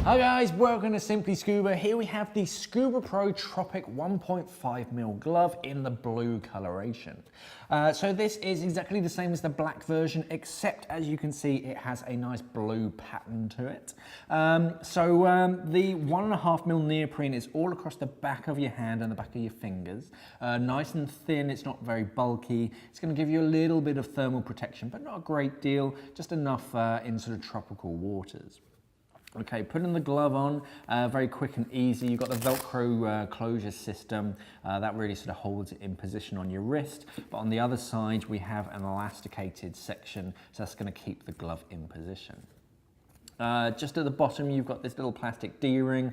Hi guys, welcome to Simply Scuba. Here we have the Scubapro Tropic 1.5mm glove in the blue coloration. So this is exactly the same as the black version, except as you can see, it has a nice blue pattern to it. The 1.5mm neoprene is all across the back of your hand and the back of your fingers. Nice and thin, it's not very bulky. It's going to give you a little bit of thermal protection, but not a great deal, just enough in sort of tropical waters. Okay, putting the glove on, very quick and easy. You've got the Velcro closure system. That really sort of holds it in position on your wrist. But on the other side, we have an elasticated section, so that's going to keep the glove in position. Just at the bottom, you've got this little plastic D-ring,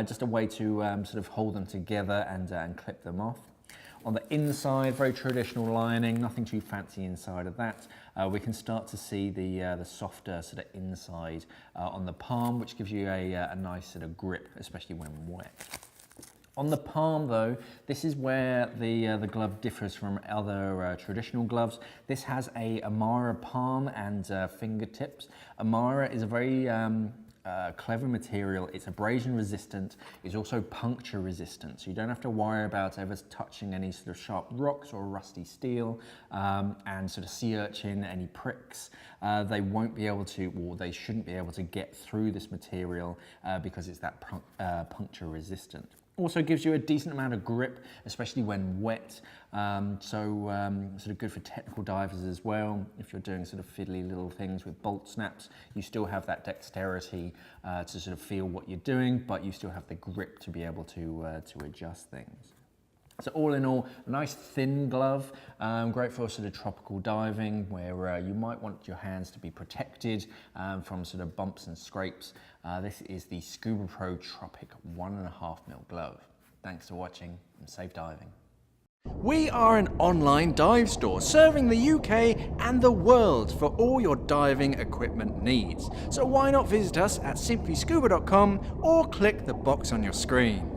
just a way to sort of hold them together and clip them off. On the inside, very traditional lining, nothing too fancy inside of that. We can start to see the softer sort of inside on the palm, which gives you a nice sort of grip, especially when wet. On the palm though, this is where the glove differs from other traditional gloves. This has a Amara palm and fingertips. Amara is a very clever material. It's abrasion resistant. It's also puncture resistant, so you don't have to worry about ever touching any sort of sharp rocks or rusty steel and sort of sea urchin, any pricks. They won't be able to, or they shouldn't be able to get through this material because it's that puncture resistant. Also gives you a decent amount of grip, especially when wet, sort of good for technical divers as well. If you're doing sort of fiddly little things with bolt snaps, you still have that dexterity to sort of feel what you're doing, but you still have the grip to be able to adjust things. So all in all, a nice thin glove, great for sort of tropical diving where you might want your hands to be protected from sort of bumps and scrapes. This is the Scubapro Tropic 1.5mm glove. Thanks for watching and safe diving. We are an online dive store serving the UK and the world for all your diving equipment needs. So why not visit us at simplyscuba.com or click the box on your screen.